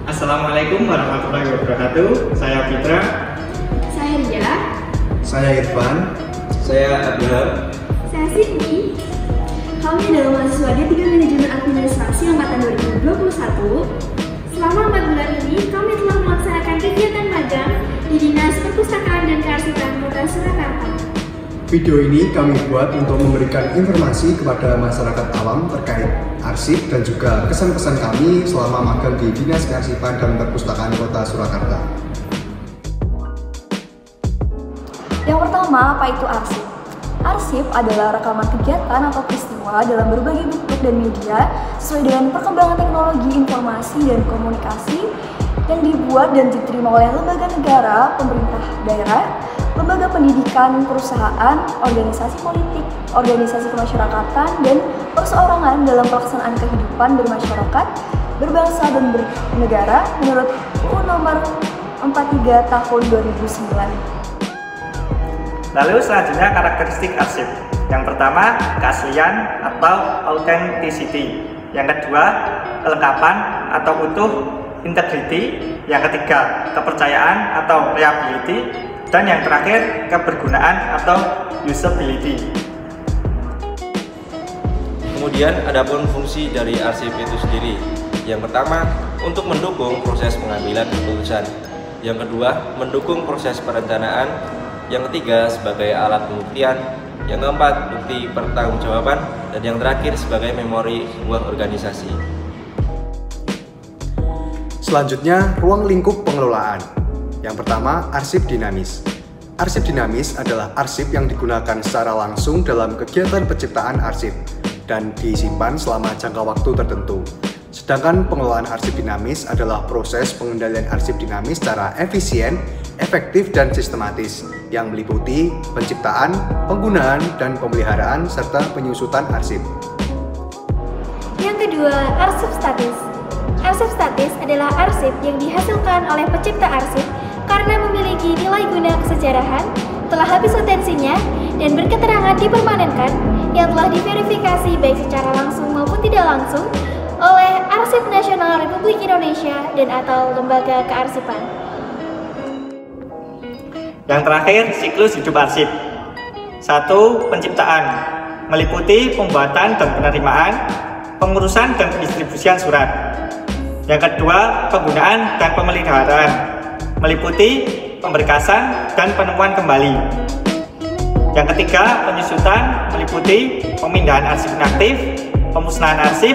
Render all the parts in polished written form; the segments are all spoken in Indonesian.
Assalamualaikum warahmatullahi wabarakatuh. Saya Fitra. Saya Ria. Saya Irfan. Saya Abraham. Saya Sydney. Kami adalah mahasiswa D3 Manajemen Administrasi Angkatan 2021. Selama 4 bulan ini, kami telah melaksanakan kegiatan magang di Dinas Perpustakaan dan Kearsipan Kota Surakarta. Video ini kami buat untuk memberikan informasi kepada masyarakat awam terkait arsip dan juga kesan-pesan kami selama magang di Dinas Kearsipan dan Perpustakaan Kota Surakarta. Yang pertama, apa itu arsip? Arsip adalah rekaman kegiatan atau peristiwa dalam berbagai bentuk dan media sesuai dengan perkembangan teknologi informasi dan komunikasi yang dibuat dan diterima oleh lembaga negara, pemerintah daerah, lembaga pendidikan, perusahaan, organisasi politik, organisasi kemasyarakatan, dan perseorangan dalam pelaksanaan kehidupan bermasyarakat, berbangsa, dan bernegara menurut UU Nomor 43 Tahun 2009. Lalu selanjutnya karakteristik arsip. Yang pertama, keaslian atau authenticity. Yang kedua, kelengkapan atau utuh, integrity. Yang ketiga, kepercayaan atau reliability. Dan yang terakhir, kebergunaan atau usability. Kemudian adapun fungsi dari arsip itu sendiri. Yang pertama, untuk mendukung proses pengambilan keputusan. Yang kedua, mendukung proses perencanaan. Yang ketiga, sebagai alat pembuktian. Yang keempat, bukti pertanggungjawaban. Dan yang terakhir, sebagai memori sebuah organisasi. Selanjutnya, ruang lingkup pengelolaan. Yang pertama, arsip dinamis. Arsip dinamis adalah arsip yang digunakan secara langsung dalam kegiatan penciptaan arsip dan disimpan selama jangka waktu tertentu. Sedangkan pengelolaan arsip dinamis adalah proses pengendalian arsip dinamis secara efisien, efektif, dan sistematis yang meliputi penciptaan, penggunaan, dan pemeliharaan serta penyusutan arsip. Yang kedua, arsip statis. Arsip statis adalah arsip yang dihasilkan oleh pencipta arsip karena memiliki nilai guna kesejarahan, telah habis potensinya, dan berketerangan dipermanenkan yang telah diverifikasi baik secara langsung maupun tidak langsung oleh Arsip Nasional Republik Indonesia dan atau lembaga kearsipan. Yang terakhir, siklus hidup arsip. 1. Penciptaan, meliputi pembuatan dan penerimaan, pengurusan dan pendistribusian surat. Yang kedua, penggunaan dan pemeliharaan, meliputi pemberkasan dan penemuan kembali. Yang ketiga, penyusutan, meliputi pemindahan arsip inaktif, pemusnahan arsip,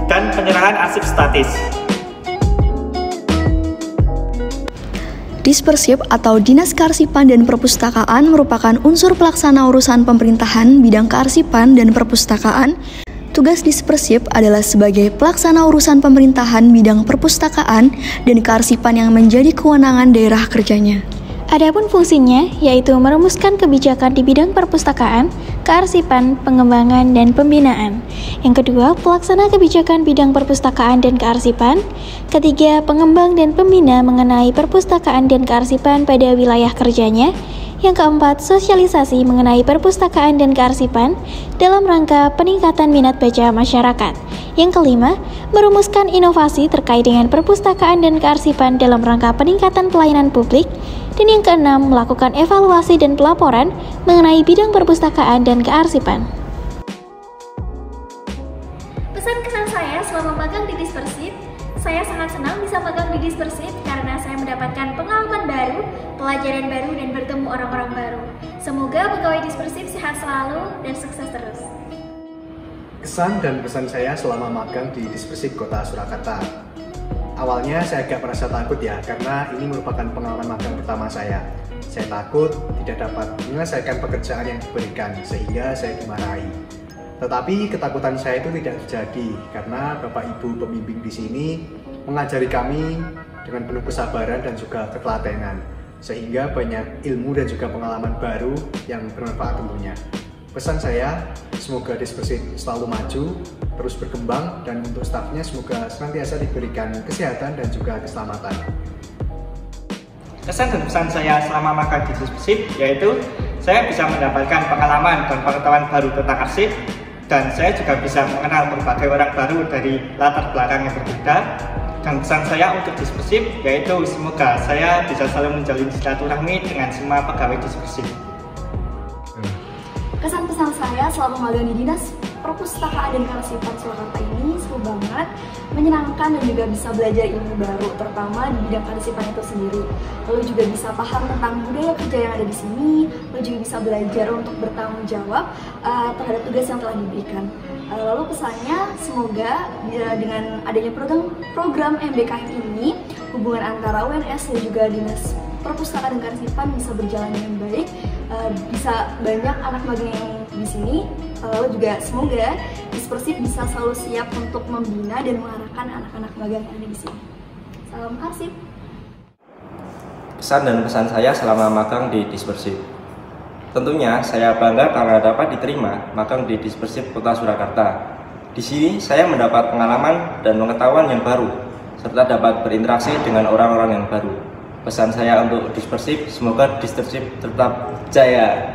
dan penyerahan arsip statis. Dispersip atau Dinas Kearsipan dan Perpustakaan merupakan unsur pelaksana urusan pemerintahan bidang kearsipan dan perpustakaan. Tugas Dispersip adalah sebagai pelaksana urusan pemerintahan bidang perpustakaan dan kearsipan yang menjadi kewenangan daerah kerjanya. Adapun fungsinya yaitu merumuskan kebijakan di bidang perpustakaan, kearsipan, pengembangan, dan pembinaan. Yang kedua, pelaksana kebijakan bidang perpustakaan dan kearsipan. Ketiga, pengembang dan pembina mengenai perpustakaan dan kearsipan pada wilayah kerjanya. Yang keempat, sosialisasi mengenai perpustakaan dan kearsipan dalam rangka peningkatan minat baca masyarakat. Yang kelima, merumuskan inovasi terkait dengan perpustakaan dan kearsipan dalam rangka peningkatan pelayanan publik. Dan yang keenam, melakukan evaluasi dan pelaporan mengenai bidang perpustakaan dan kearsipan. Pesan kesan saya selama magang di Dispersip, saya sangat senang bisa magang di Dispersip karena saya mendapatkan pengalaman baru, pelajaran baru, dan bertemu orang-orang baru. Semoga pegawai Dispersip sehat selalu dan sukses terus. Kesan dan pesan saya selama magang di Dispersip Kota Surakarta. Awalnya saya agak merasa takut ya, karena ini merupakan pengalaman magang pertama saya. Saya takut tidak dapat menyelesaikan pekerjaan yang diberikan, sehingga saya dimarahi. Tetapi ketakutan saya itu tidak terjadi, karena Bapak Ibu pembimbing di sini mengajari kami dengan penuh kesabaran dan juga ketelatenan, sehingga banyak ilmu dan juga pengalaman baru yang bermanfaat tentunya. Pesan saya, semoga Dispersip selalu maju, terus berkembang, dan untuk stafnya semoga senantiasa diberikan kesehatan dan juga keselamatan. Kesan dan pesan saya selama magang di Dispersip yaitu saya bisa mendapatkan pengalaman dan pengetahuan baru tentang arsip, dan saya juga bisa mengenal berbagai orang baru dari latar belakang yang berbeda. Dan pesan saya untuk Dispersip yaitu semoga saya bisa selalu menjalin silaturahmi dengan semua pegawai Dispersip. Kesan pesan saya selama magang di Dinas Perpustakaan dan Kearsipan Surakarta ini seru banget, menyenangkan dan juga bisa belajar ilmu baru, terutama di bidang kearsipan itu sendiri. Lalu juga bisa paham tentang budaya kerja yang ada di sini, lalu juga bisa belajar untuk bertanggung jawab terhadap tugas yang telah diberikan. Lalu pesannya semoga dengan adanya program MBKM ini, hubungan antara UNS dan juga Dinas Perpustakaan dan Kearsipan bisa berjalan dengan baik, bisa banyak anak magang yang di sini. Lalu juga semoga Dispersip bisa selalu siap untuk membina dan mengarahkan anak-anak magang yang ada di sini. Salam Arsip. Kesan dan pesan saya selama magang di Dispersip. Tentunya saya bangga karena dapat diterima magang di Dispersip Kota Surakarta. Di sini saya mendapat pengalaman dan pengetahuan yang baru, serta dapat berinteraksi dengan orang-orang yang baru. Pesan saya untuk Dispersip, semoga Dispersip tetap jaya.